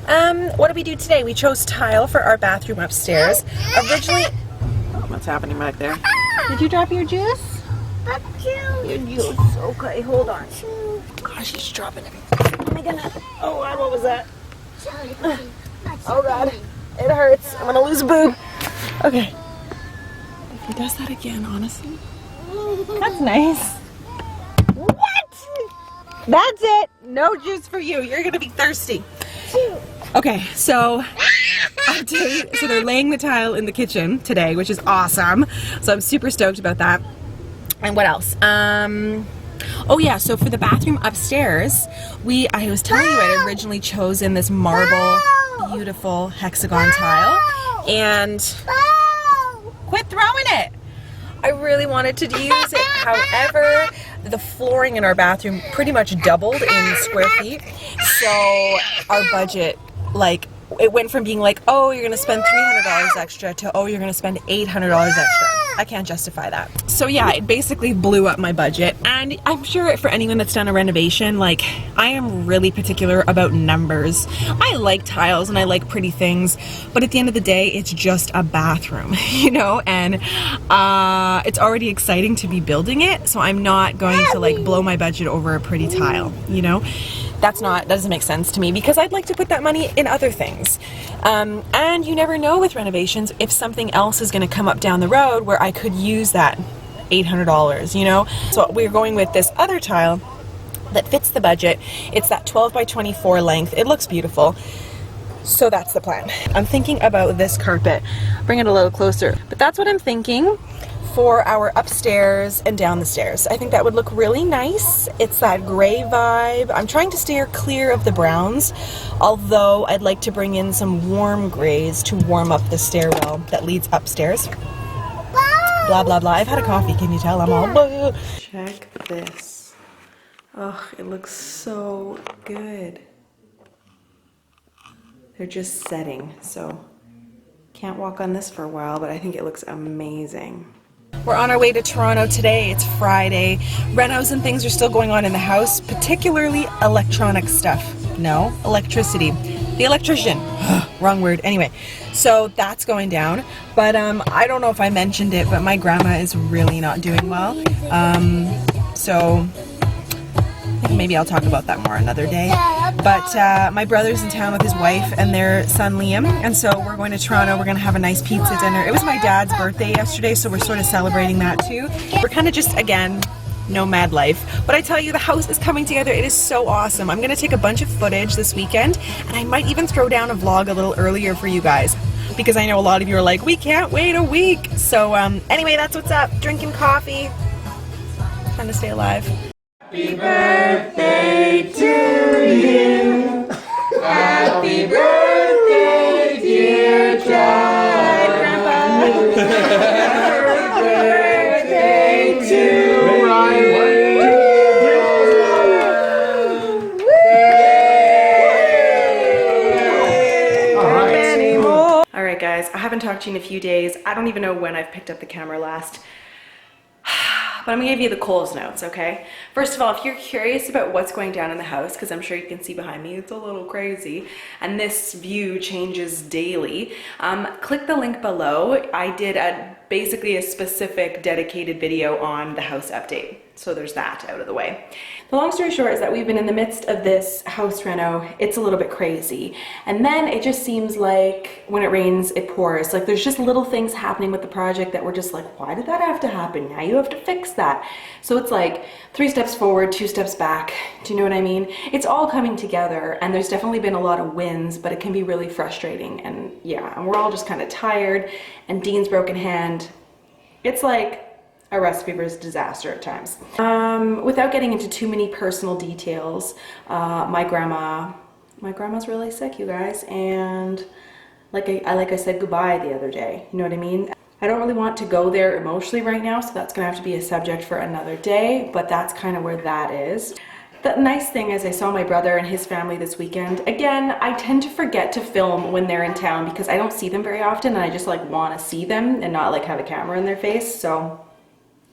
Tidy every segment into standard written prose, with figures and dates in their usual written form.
What did we do today? We chose tile for our bathroom upstairs. Originally, what's happening back there? Did you drop your juice? Your juice. Okay, hold on. Gosh, she's dropping everything. Oh my goodness. Oh, what was that? Oh God, it hurts. I'm gonna lose a boob. Okay. If he does that again, honestly. That's nice. What? That's it. No juice for you. You're gonna be thirsty. Okay, so update. So they're laying the tile in the kitchen today, which is awesome. So I'm super stoked about that. And what else? Oh yeah, so for the bathroom upstairs, I was telling you I'd originally chosen this marble, beautiful hexagon tile. And quit throwing it! I really wanted to use it. However, the flooring in our bathroom pretty much doubled in square feet. So our budget, like, it went from being like, oh, you're gonna spend $300 extra to, oh, you're gonna spend $800 extra. I can't justify that. So yeah, it basically blew up my budget. And I'm sure for anyone that's done a renovation, like, I am really particular about numbers. I like tiles and I like pretty things, but at the end of the day, it's just a bathroom, you know? And it's already exciting to be building it, so I'm not going to like blow my budget over a pretty tile, you know? That doesn't make sense to me because I'd like to put that money in other things. And you never know with renovations if something else is gonna come up down the road where I could use that $800, you know? So we're going with this other tile that fits the budget. It's that 12 by 24 length. It looks beautiful. So that's the plan. I'm thinking about this carpet. Bring it a little closer. But that's what I'm thinking for our upstairs and down the stairs. I think that would look really nice. It's that gray vibe. I'm trying to steer clear of the browns, although I'd like to bring in some warm grays to warm up the stairwell that leads upstairs. Blah, blah, blah. I've had a coffee, can you tell? I'm all blah. Check this. Oh, it looks so good. They're just setting, so can't walk on this for a while, but I think it looks amazing. We're on our way to Toronto today. It's Friday. Renos and things are still going on in the house, particularly electronic stuff. No, electricity. The electrician. Wrong word. Anyway, so that's going down. But I don't know if I mentioned it, but my grandma is really not doing well. So I think maybe I'll talk about that more another day. But my brother's in town with his wife and their son Liam, and so we're going to Toronto. We're going to have a nice pizza dinner. It was my dad's birthday yesterday, so we're sort of celebrating that too. We're kind of just, again, nomad life. But I tell you, the house is coming together. It is so awesome. I'm going to take a bunch of footage this weekend, and I might even throw down a vlog a little earlier for you guys, because I know a lot of you are like, we can't wait a week. So anyway, that's what's up. Drinking coffee. Trying to stay alive. Happy birthday to you. Happy birthday, dear John. Grandpa. Happy birthday to you. All right, guys, I haven't talked to you in a few days. I don't even know when I've picked up the camera last. But I'm gonna give you the Coles notes, okay? First of all, if you're curious about what's going down in the house, because I'm sure you can see behind me, it's a little crazy, and this view changes daily, click the link below. I did basically a specific dedicated video on the house update. So there's that out of the way. The long story short is that we've been in the midst of this house reno. It's a little bit crazy. And then it just seems like when it rains, it pours. Like there's just little things happening with the project that we're just like, why did that have to happen? Now you have to fix that. So it's like 3 steps forward, 2 steps back. Do you know what I mean? It's all coming together, and there's definitely been a lot of wins, but it can be really frustrating. And yeah, and we're all just kind of tired, and Dean's broken hand. It's like a recipe for disaster at times. Without getting into too many personal details, my grandma's really sick, you guys, and like I said goodbye the other day, you know what I mean? I don't really want to go there emotionally right now, so that's gonna have to be a subject for another day, but that's kind of where that is. The nice thing is I saw my brother and his family this weekend. Again, I tend to forget to film when they're in town because I don't see them very often, and I just like want to see them and not like have a camera in their face, so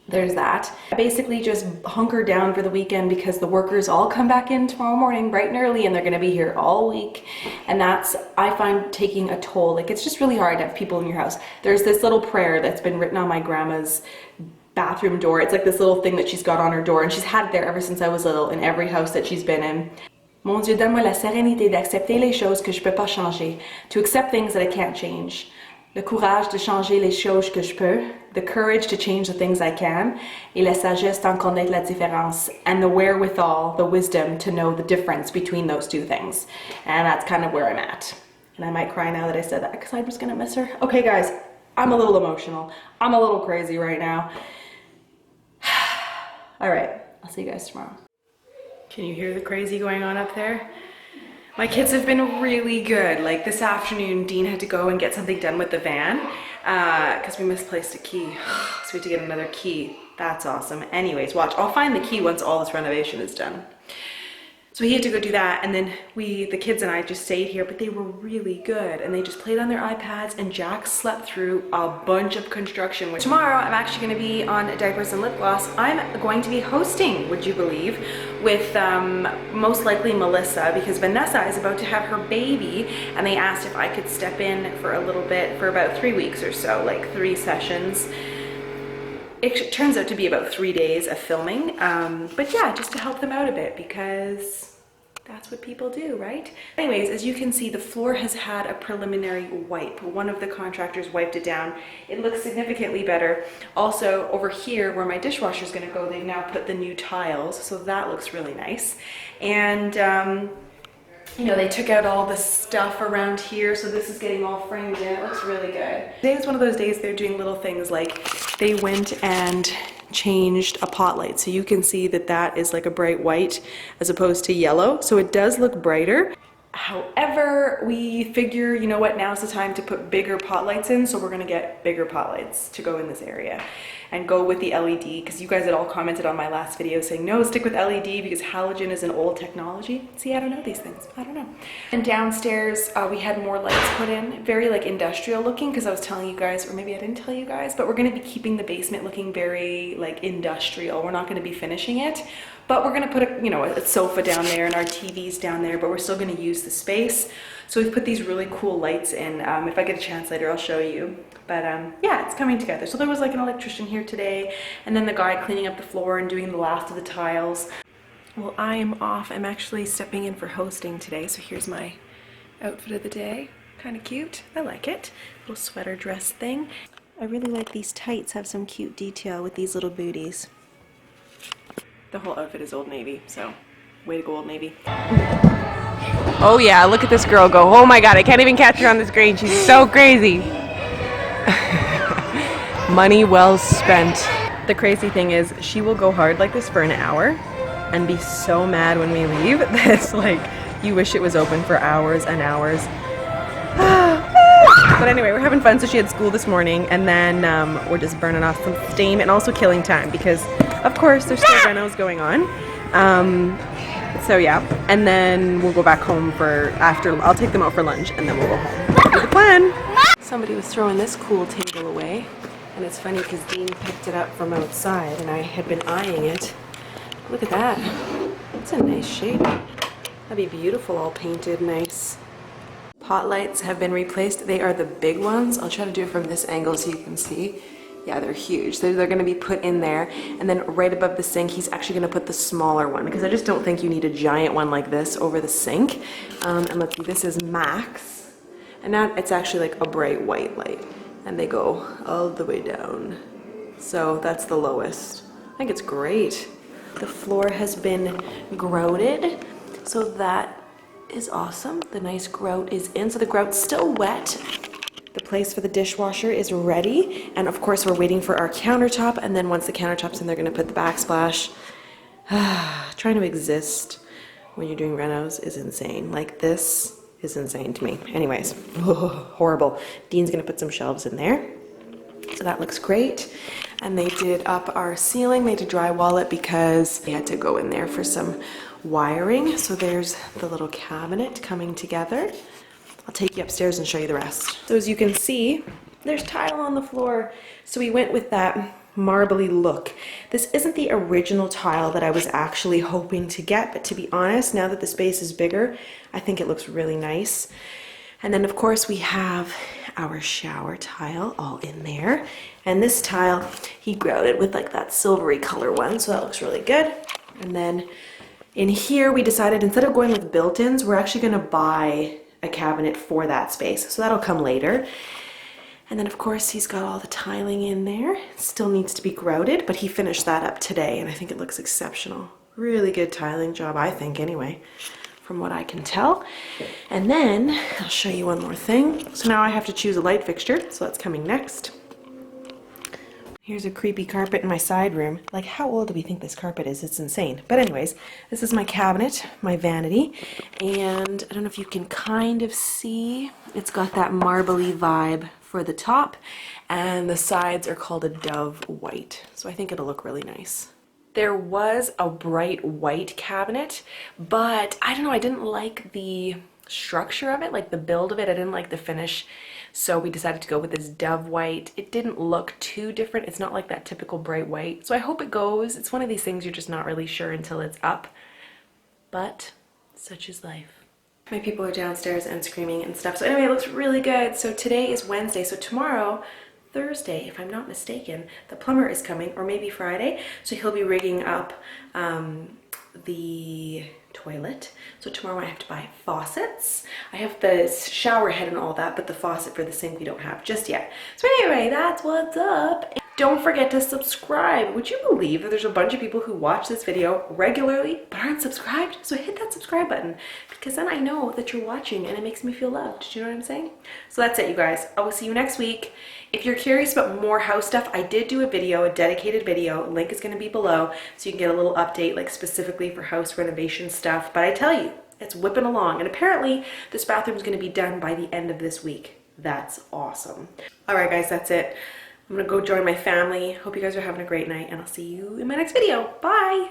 there's that. I basically just hunker down for the weekend because the workers all come back in tomorrow morning bright and early, and they're gonna be here all week. And that's, I find, taking a toll. Like, it's just really hard to have people in your house. There's this little prayer that's been written on my grandma's bathroom door. It's like this little thing that she's got on her door, and she's had it there ever since I was little in every house that she's been in. Mon Dieu, donne-moi la sérénité d'accepter les choses que je peux pas changer, to accept things that I can't change. Le courage de changer les choses que je peux, the courage to change the things I can, et la sagesse d'en connaître la différence, and the wherewithal, the wisdom to know the difference between those two things. And that's kind of where I'm at. And I might cry now that I said that because I'm just gonna miss her. Okay guys, I'm a little emotional. I'm a little crazy right now. All right, I'll see you guys tomorrow. Can you hear the crazy going on up there? My kids have been really good. Like this afternoon, Dean had to go and get something done with the van because we misplaced a key. So we had to get another key. That's awesome. Anyways, watch. I'll find the key once all this renovation is done. So he had to go do that, and then the kids and I just stayed here, but they were really good, and they just played on their iPads, and Jack slept through a bunch of construction. Tomorrow, I'm actually going to be on Diapers and Lipgloss. I'm going to be hosting, would you believe, with most likely Melissa, because Vanessa is about to have her baby, and they asked if I could step in for a little bit, for about 3 weeks or so, like 3 sessions. It turns out to be about 3 days of filming, but yeah, just to help them out a bit, because that's what people do, right? Anyways, as you can see, the floor has had a preliminary wipe. One of the contractors wiped it down. It looks significantly better. Also, over here where my dishwasher is gonna go, they've now put the new tiles, so that looks really nice. And you know, they took out all the stuff around here, so this is getting all framed in. It looks really good. Today is one of those days they're doing little things, like they went and changed a pot light. So you can see that that is like a bright white as opposed to yellow. So it does look brighter. However, we figure, you know what, now's the time to put bigger pot lights in, so we're gonna get bigger pot lights to go in this area and go with the LED, because you guys had all commented on my last video saying, no, stick with LED because halogen is an old technology. See, I don't know these things, I don't know. And downstairs, we had more lights put in, very like industrial looking, because I was telling you guys, or maybe I didn't tell you guys, but we're gonna be keeping the basement looking very like industrial. We're not gonna be finishing it, but we're gonna put a, you know, a sofa down there and our TV's down there, but we're still gonna use the space. So we've put these really cool lights in. If I get a chance later, I'll show you. But yeah, it's coming together. So there was like an electrician here today, and then the guy cleaning up the floor and doing the last of the tiles. Well, I am off. I'm actually stepping in for hosting today. So here's my outfit of the day. Kind of cute. I like it. Little sweater dress thing. I really like these tights. Have some cute detail with these little booties. The whole outfit is Old Navy, so way to go, Old Navy. Oh yeah, look at this girl go. Oh my god, I can't even catch her on the screen. She's so crazy. Money well spent. The crazy thing is, she will go hard like this for an hour and be so mad when we leave that it's like, you wish it was open for hours and hours. But anyway, we're having fun. So she had school this morning, and then we're just burning off some steam and also killing time because, of course, there's still renos going on. So yeah, and then we'll go back home for after. I'll take them out for lunch, and then we'll go home. That'll be the plan. Somebody was throwing this cool table away, and it's funny because Dean picked it up from outside, and I had been eyeing it. Look at that. It's a nice shape. That'd be beautiful, all painted nice. Pot lights have been replaced. They are the big ones. I'll try to do it from this angle so you can see. Yeah, they're huge. They're going to be put in there, and then right above the sink he's actually going to put the smaller one because I just don't think you need a giant one like this over the sink. And let's see, this is max, and now it's actually like a bright white light, and they go all the way down. So that's the lowest. I think it's great. The floor has been grouted, so that is awesome. The nice grout is in, so the grout's still wet. The place for the dishwasher is ready, and of course we're waiting for our countertop, and then once the countertop's in, they're going to put the backsplash. Trying to exist when you're doing renos is insane. Like, this is insane to me. Anyways, horrible. Dean's going to put some shelves in there, so that looks great. And they did up our ceiling. They had to drywall it because they had to go in there for some wiring. So there's the little cabinet coming together. I'll take you upstairs and show you the rest. So as you can see, there's tile on the floor. So we went with that marbly look. This isn't the original tile that I was actually hoping to get, but to be honest, now that the space is bigger, I think it looks really nice. And then of course we have our shower tile all in there. And this tile, he grouted with like that silvery color one, so that looks really good. And then in here we decided instead of going with built-ins, we're actually gonna buy a cabinet for that space. So that'll come later. And then of course he's got all the tiling in there. It still needs to be grouted, but he finished that up today and I think it looks exceptional. Really good tiling job, I think anyway, from what I can tell. And then I'll show you one more thing. So now I have to choose a light fixture, so that's coming next. Here's a creepy carpet in my side room. Like, how old do we think this carpet is? It's insane. But anyways, this is my cabinet, my vanity. And I don't know if you can kind of see, it's got that marbly vibe for the top. And the sides are called a dove white. So I think it'll look really nice. There was a bright white cabinet, but I don't know, I didn't like the structure of it, like the build of it. I didn't like the finish. So we decided to go with this dove white. It didn't look too different. It's not like that typical bright white. So I hope it goes. It's one of these things you're just not really sure until it's up. But such is life. My people are downstairs and screaming and stuff. So anyway, it looks really good. So today is Wednesday. So tomorrow, Thursday, if I'm not mistaken, the plumber is coming, or maybe Friday. So he'll be rigging up the toilet. So tomorrow I have to buy faucets. I have the shower head and all that, but the faucet for the sink we don't have just yet. So anyway, that's what's up. Don't forget to subscribe. Would you believe that there's a bunch of people who watch this video regularly but aren't subscribed? So hit that subscribe button, because then I know that you're watching and it makes me feel loved. Do you know what I'm saying? So that's it, you guys. I will see you next week. If you're curious about more house stuff, I did do a video, a dedicated video. Link is going to be below so you can get a little update like specifically for house renovation stuff. But I tell you, it's whipping along. And apparently this bathroom is going to be done by the end of this week. That's awesome. All right, guys, that's it. I'm going to go join my family. Hope you guys are having a great night, and I'll see you in my next video. Bye.